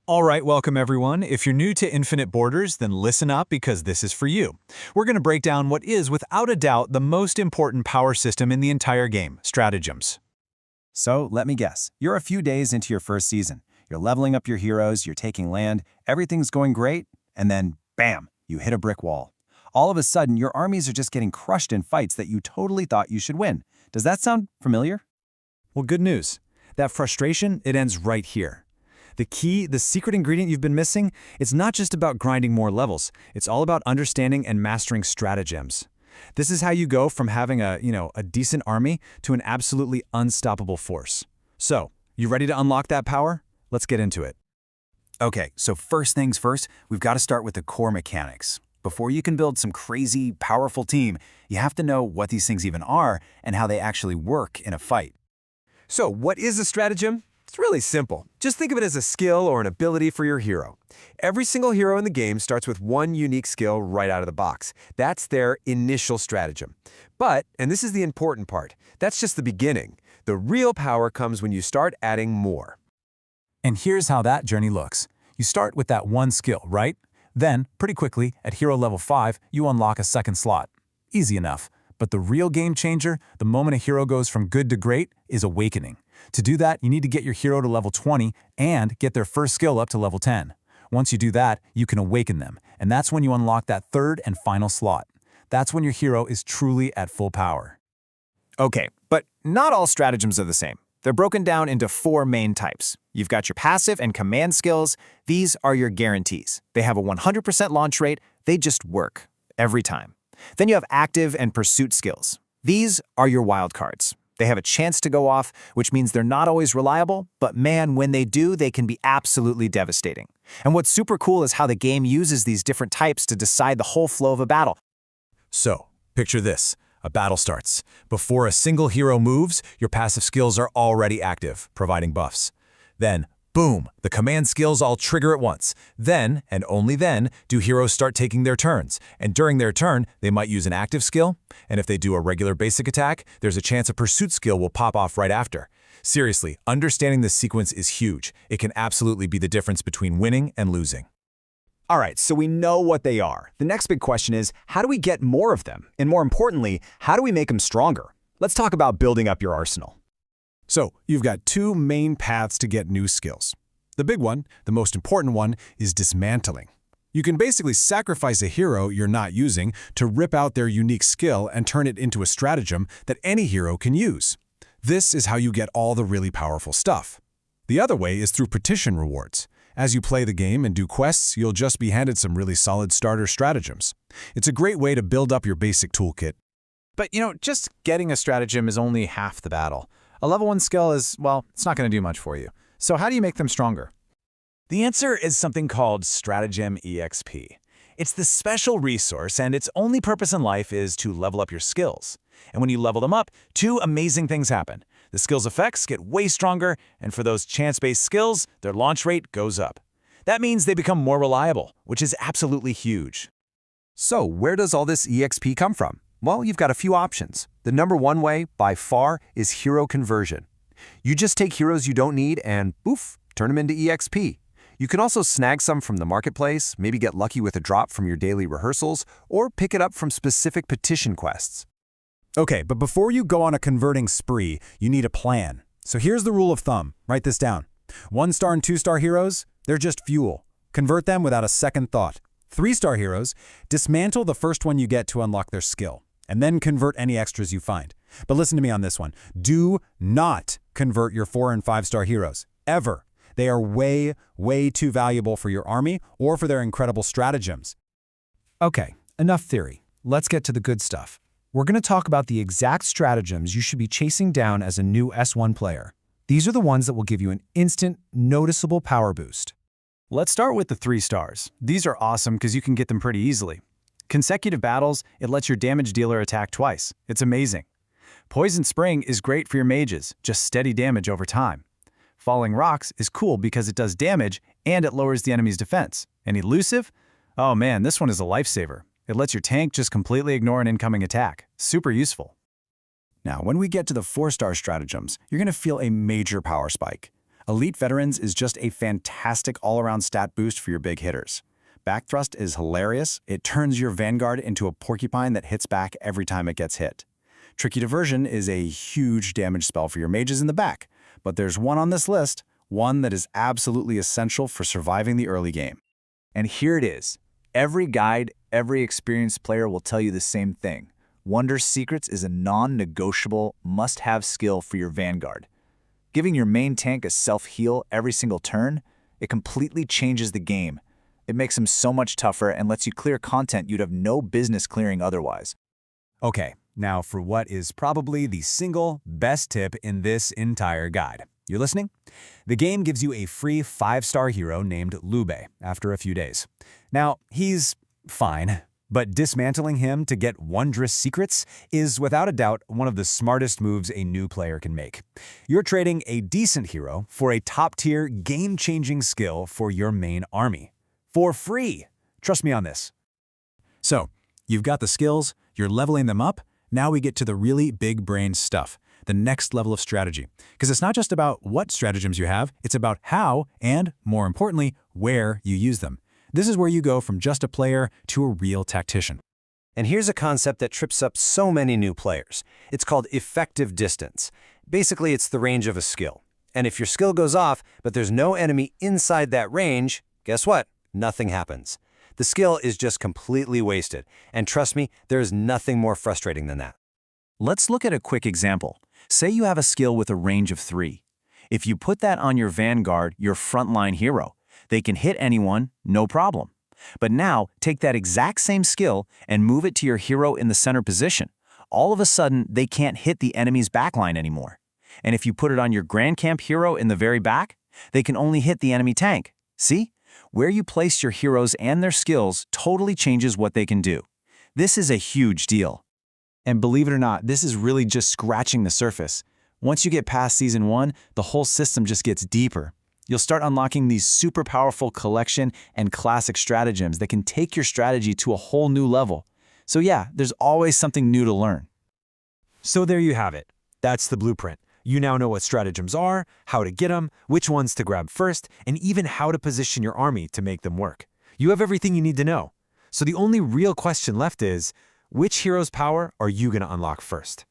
All right, welcome everyone. If you're new to Infinite Borders, then listen up because this is for you. We're going to break down what is, without a doubt, the most important power system in the entire game, Stratagems. So, let me guess. You're a few days into your first season. You're leveling up your heroes, you're taking land, everything's going great, and then, bam, you hit a brick wall. All of a sudden, your armies are just getting crushed in fights that you totally thought you should win. Does that sound familiar? Well, good news. That frustration, it ends right here. The key, the secret ingredient you've been missing, it's not just about grinding more levels. It's all about understanding and mastering stratagems. This is how you go from having a decent army to an absolutely unstoppable force. So, you ready to unlock that power? Let's get into it. Okay, so first things first, we've got to start with the core mechanics. Before you can build some crazy, powerful team, you have to know what these things even are and how they actually work in a fight. So, what is a stratagem? It's really simple. Just think of it as a skill or an ability for your hero. Every single hero in the game starts with one unique skill right out of the box. That's their initial stratagem. But, and this is the important part, that's just the beginning. The real power comes when you start adding more. And here's how that journey looks. You start with that one skill, right? Then, pretty quickly, at hero level 5, you unlock a second slot. Easy enough. But the real game changer, the moment a hero goes from good to great, is awakening. To do that, you need to get your hero to level 20 and get their first skill up to level 10. Once you do that, you can awaken them, and that's when you unlock that third and final slot. That's when your hero is truly at full power. Okay, but not all stratagems are the same. They're broken down into 4 main types. You've got your passive and command skills. These are your guarantees. They have a 100% launch rate. They just work every time. Then you have active and pursuit skills. These are your wild cards. They have a chance to go off, which means they're not always reliable, but man, when they do, they can be absolutely devastating. And what's super cool is how the game uses these different types to decide the whole flow of a battle. So, picture this. A battle starts. Before a single hero moves, your passive skills are already active, providing buffs. Then, boom, the command skills all trigger at once. Then, and only then, do heroes start taking their turns. And during their turn, they might use an active skill. And if they do a regular basic attack, there's a chance a pursuit skill will pop off right after. Seriously, understanding this sequence is huge. It can absolutely be the difference between winning and losing. All right, so we know what they are. The next big question is, how do we get more of them? And more importantly, how do we make them stronger? Let's talk about building up your arsenal. So, you've got 2 main paths to get new skills. The big one, the most important one, is dismantling. You can basically sacrifice a hero you're not using to rip out their unique skill and turn it into a stratagem that any hero can use. This is how you get all the really powerful stuff. The other way is through petition rewards. As you play the game and do quests, you'll just be handed some really solid starter stratagems. It's a great way to build up your basic toolkit. But just getting a stratagem is only half the battle. A level 1 skill is, well, it's not going to do much for you. So how do you make them stronger? The answer is something called Stratagem EXP. It's this special resource, and its only purpose in life is to level up your skills. And when you level them up, 2 amazing things happen. The skill's effects get way stronger, and for those chance-based skills, their launch rate goes up. That means they become more reliable, which is absolutely huge. So, where does all this EXP come from? Well, you've got a few options. The number 1 way, by far, is hero conversion. You just take heroes you don't need and, poof, turn them into EXP. You can also snag some from the marketplace, maybe get lucky with a drop from your daily rehearsals, or pick it up from specific petition quests. Okay, but before you go on a converting spree, you need a plan. So here's the rule of thumb. Write this down. 1-star and 2-star heroes, they're just fuel. Convert them without a second thought. 3-star heroes, dismantle the first one you get to unlock their skill, and then convert any extras you find. But listen to me on this one. Do not convert your 4- and 5-star heroes, ever. They are way, way too valuable for your army or for their incredible stratagems. Okay, enough theory. Let's get to the good stuff. We're going to talk about the exact stratagems you should be chasing down as a new S1 player. These are the ones that will give you an instant, noticeable power boost. Let's start with the 3 stars. These are awesome because you can get them pretty easily. Consecutive battles, it lets your damage dealer attack twice. It's amazing. Poison Spring is great for your mages, just steady damage over time. Falling Rocks is cool because it does damage and it lowers the enemy's defense. And Elusive? Oh man, this one is a lifesaver. It lets your tank just completely ignore an incoming attack. Super useful. Now, when we get to the 4-star stratagems, you're going to feel a major power spike. Elite Veterans is just a fantastic all-around stat boost for your big hitters. Backthrust is hilarious. It turns your Vanguard into a porcupine that hits back every time it gets hit. Tricky Diversion is a huge damage spell for your mages in the back, but there's one on this list, one that is absolutely essential for surviving the early game. And here it is. Every guide, every experienced player will tell you the same thing. Wonder Secrets is a non-negotiable, must-have skill for your Vanguard. Giving your main tank a self-heal every single turn, it completely changes the game. It makes him so much tougher and lets you clear content you'd have no business clearing otherwise. Okay, now for what is probably the single best tip in this entire guide. You listening? The game gives you a free 5-star hero named Lube after a few days. Now, he's fine, but dismantling him to get wondrous secrets is without a doubt one of the smartest moves a new player can make. You're trading a decent hero for a top-tier, game-changing skill for your main army. For free! Trust me on this. So, you've got the skills, you're leveling them up, now we get to the really big brain stuff, the next level of strategy. Because it's not just about what stratagems you have, it's about how and, more importantly, where you use them. This is where you go from just a player to a real tactician. And here's a concept that trips up so many new players. It's called effective distance. Basically, it's the range of a skill. And if your skill goes off, but there's no enemy inside that range, guess what? Nothing happens. The skill is just completely wasted. And trust me, there is nothing more frustrating than that. Let's look at a quick example. Say you have a skill with a range of 3. If you put that on your Vanguard, your frontline hero, they can hit anyone, no problem. But now, take that exact same skill and move it to your hero in the center position. All of a sudden, they can't hit the enemy's backline anymore. And if you put it on your Grand Camp hero in the very back, they can only hit the enemy tank. See? Where you place your heroes and their skills totally changes what they can do. This is a huge deal. And believe it or not, this is really just scratching the surface. Once you get past Season 1, the whole system just gets deeper. You'll start unlocking these super powerful collection and classic stratagems that can take your strategy to a whole new level. So yeah, there's always something new to learn. So there you have it. That's the blueprint. You now know what stratagems are, how to get them, which ones to grab first, and even how to position your army to make them work. You have everything you need to know. So the only real question left is, which hero's power are you going to unlock first?